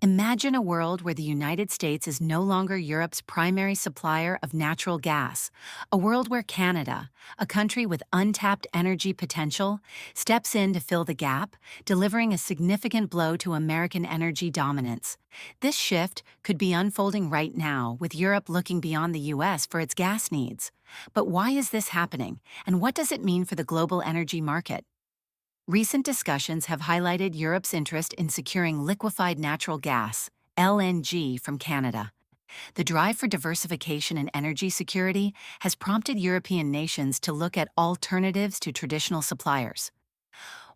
Imagine a world where the United States is no longer Europe's primary supplier of natural gas, a world where Canada, a country with untapped energy potential, steps in to fill the gap, delivering a significant blow to American energy dominance. This shift could be unfolding right now, with Europe looking beyond the US for its gas needs. But why is this happening, and what does it mean for the global energy market? Recent discussions have highlighted Europe's interest in securing liquefied natural gas, LNG, from Canada. The drive for diversification and energy security has prompted European nations to look at alternatives to traditional suppliers.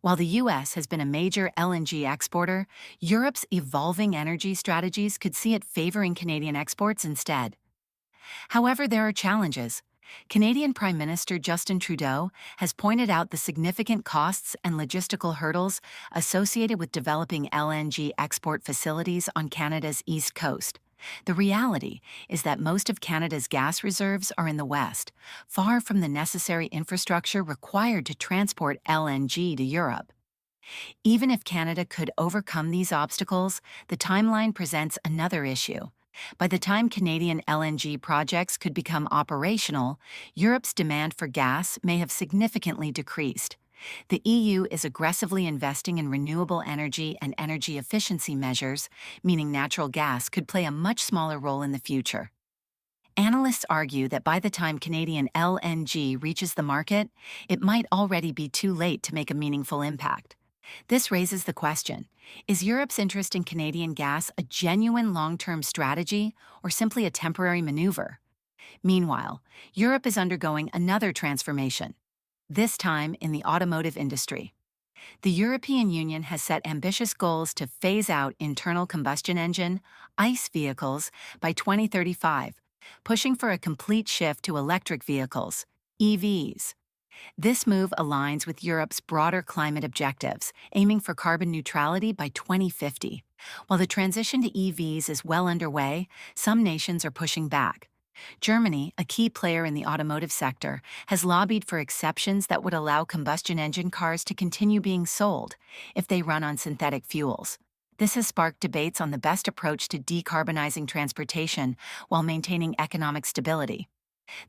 While the US has been a major LNG exporter, Europe's evolving energy strategies could see it favoring Canadian exports instead. However, there are challenges. Canadian Prime Minister Justin Trudeau has pointed out the significant costs and logistical hurdles associated with developing LNG export facilities on Canada's east coast. The reality is that most of Canada's gas reserves are in the west, far from the necessary infrastructure required to transport LNG to Europe. Even if Canada could overcome these obstacles, the timeline presents another issue. By the time Canadian LNG projects could become operational, Europe's demand for gas may have significantly decreased. The EU is aggressively investing in renewable energy and energy efficiency measures, meaning natural gas could play a much smaller role in the future. Analysts argue that by the time Canadian LNG reaches the market, it might already be too late to make a meaningful impact. This raises the question, is Europe's interest in Canadian gas a genuine long-term strategy or simply a temporary maneuver? Meanwhile, Europe is undergoing another transformation, this time in the automotive industry. The European Union has set ambitious goals to phase out internal combustion engine, ICE vehicles, by 2035, pushing for a complete shift to electric vehicles, EVs. This move aligns with Europe's broader climate objectives, aiming for carbon neutrality by 2050. While the transition to EVs is well underway, some nations are pushing back. Germany, a key player in the automotive sector, has lobbied for exceptions that would allow combustion engine cars to continue being sold if they run on synthetic fuels. This has sparked debates on the best approach to decarbonizing transportation while maintaining economic stability.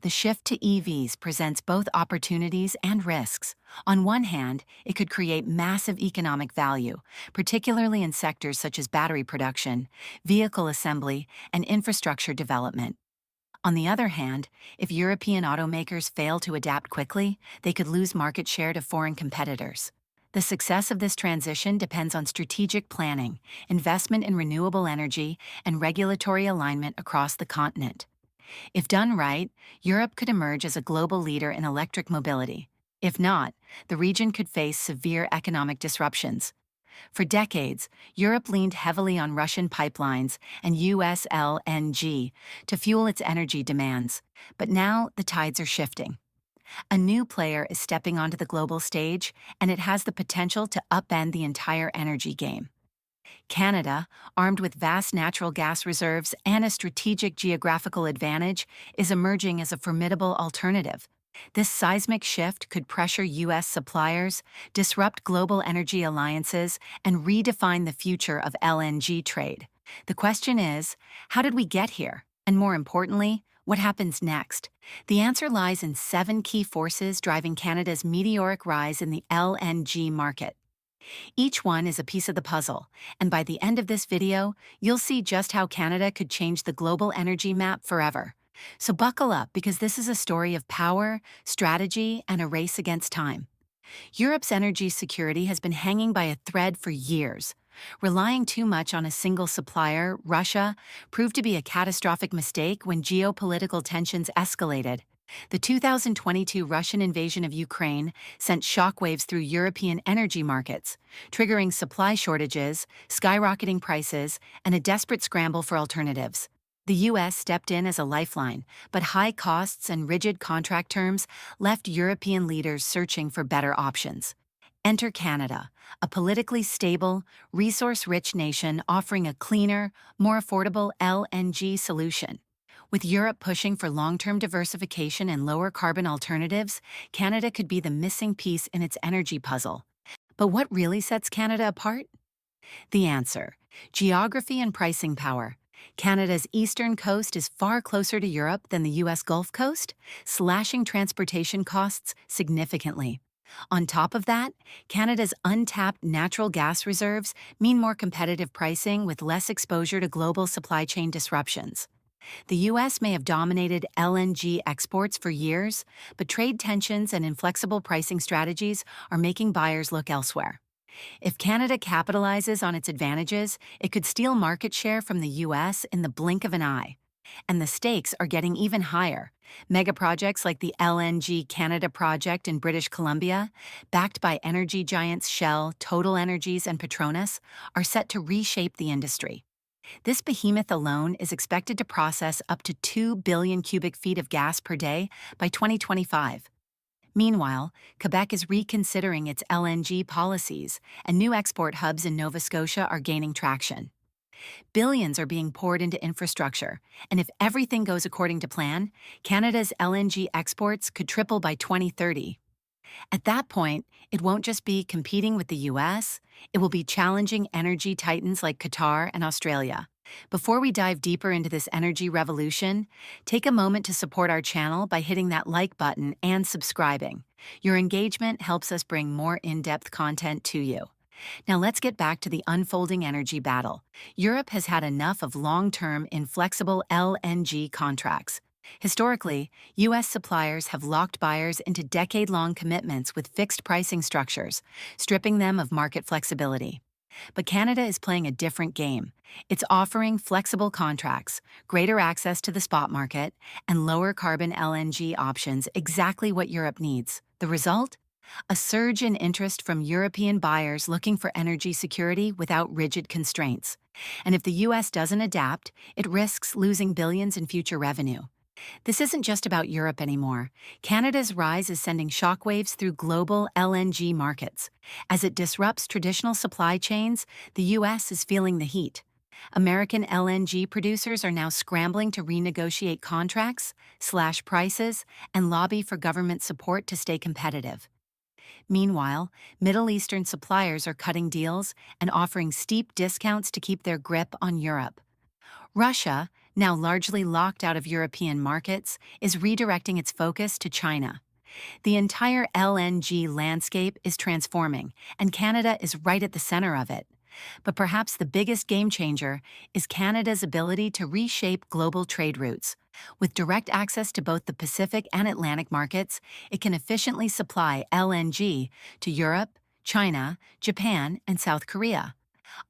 The shift to EVs presents both opportunities and risks. On one hand, it could create massive economic value, particularly in sectors such as battery production, vehicle assembly, and infrastructure development. On the other hand, if European automakers fail to adapt quickly, they could lose market share to foreign competitors. The success of this transition depends on strategic planning, investment in renewable energy, and regulatory alignment across the continent. If done right, Europe could emerge as a global leader in electric mobility. If not, the region could face severe economic disruptions. For decades, Europe leaned heavily on Russian pipelines and US LNG to fuel its energy demands, but now the tides are shifting. A new player is stepping onto the global stage, and it has the potential to upend the entire energy game. Canada, armed with vast natural gas reserves and a strategic geographical advantage, is emerging as a formidable alternative. This seismic shift could pressure U.S. suppliers, disrupt global energy alliances, and redefine the future of LNG trade. The question is, how did we get here? And more importantly, what happens next? The answer lies in 7 key forces driving Canada's meteoric rise in the LNG market. Each one is a piece of the puzzle, and by the end of this video, you'll see just how Canada could change the global energy map forever. So buckle up, because this is a story of power, strategy, and a race against time. Europe's energy security has been hanging by a thread for years. Relying too much on a single supplier, Russia, proved to be a catastrophic mistake when geopolitical tensions escalated. The 2022 Russian invasion of Ukraine sent shockwaves through European energy markets, triggering supply shortages, skyrocketing prices, and a desperate scramble for alternatives. The U.S. stepped in as a lifeline, but high costs and rigid contract terms left European leaders searching for better options. Enter Canada, a politically stable, resource-rich nation offering a cleaner, more affordable LNG solution. With Europe pushing for long-term diversification and lower carbon alternatives, Canada could be the missing piece in its energy puzzle. But what really sets Canada apart? The answer Geography and pricing power. Canada's eastern coast is far closer to Europe than the U.S. Gulf Coast, slashing transportation costs significantly. On top of that, Canada's untapped natural gas reserves mean more competitive pricing with less exposure to global supply chain disruptions. The U.S. may have dominated LNG exports for years, but trade tensions and inflexible pricing strategies are making buyers look elsewhere. If Canada capitalizes on its advantages, it could steal market share from the U.S. in the blink of an eye. And the stakes are getting even higher. Mega projects like the LNG Canada project in British Columbia, backed by energy giants Shell, Total Energies, and Petronas, are set to reshape the industry. This behemoth alone is expected to process up to 2 billion cubic feet of gas per day by 2025. Meanwhile, Quebec is reconsidering its LNG policies, and new export hubs in Nova Scotia are gaining traction. Billions are being poured into infrastructure, and if everything goes according to plan, Canada's LNG exports could triple by 2030. At that point, it won't just be competing with the US, it will be challenging energy titans like Qatar and Australia. Before we dive deeper into this energy revolution, take a moment to support our channel by hitting that like button and subscribing. Your engagement helps us bring more in-depth content to you. Now let's get back to the unfolding energy battle. Europe has had enough of long-term, inflexible LNG contracts. Historically, U.S. suppliers have locked buyers into decade-long commitments with fixed pricing structures, stripping them of market flexibility. But Canada is playing a different game. It's offering flexible contracts, greater access to the spot market, and lower carbon LNG options, exactly what Europe needs. The result? A surge in interest from European buyers looking for energy security without rigid constraints. And if the U.S. doesn't adapt, it risks losing billions in future revenue. This isn't just about Europe anymore. Canada's rise is sending shockwaves through global LNG markets. As it disrupts traditional supply chains, the U.S. is feeling the heat. American LNG producers are now scrambling to renegotiate contracts, slash prices, and lobby for government support to stay competitive. Meanwhile, Middle Eastern suppliers are cutting deals and offering steep discounts to keep their grip on Europe. Russia, now largely locked out of European markets, is redirecting its focus to China. The entire LNG landscape is transforming, and Canada is right at the center of it. But perhaps the biggest game changer is Canada's ability to reshape global trade routes. With direct access to both the Pacific and Atlantic markets, it can efficiently supply LNG to Europe, China, Japan, and South Korea.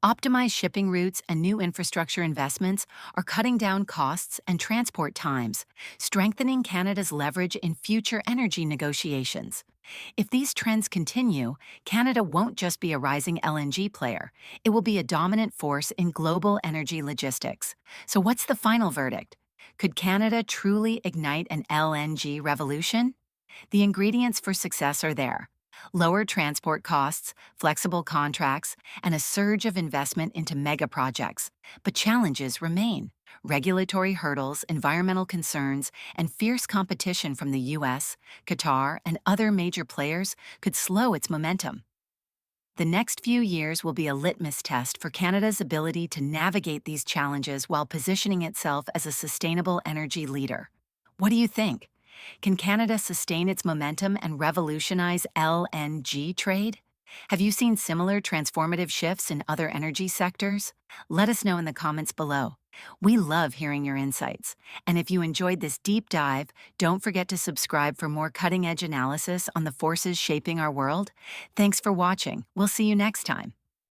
Optimized shipping routes and new infrastructure investments are cutting down costs and transport times, strengthening Canada's leverage in future energy negotiations. If these trends continue, Canada won't just be a rising LNG player, it will be a dominant force in global energy logistics. So what's the final verdict? Could Canada truly ignite an LNG revolution? The ingredients for success are there. Lower transport costs, flexible contracts, and a surge of investment into mega projects. But challenges remain. Regulatory hurdles, environmental concerns, and fierce competition from the US, Qatar, and other major players could slow its momentum. The next few years will be a litmus test for Canada's ability to navigate these challenges while positioning itself as a sustainable energy leader. What do you think? Can Canada sustain its momentum and revolutionize LNG trade? Have you seen similar transformative shifts in other energy sectors? Let us know in the comments below. We love hearing your insights. And if you enjoyed this deep dive, don't forget to subscribe for more cutting-edge analysis on the forces shaping our world. Thanks for watching. We'll see you next time.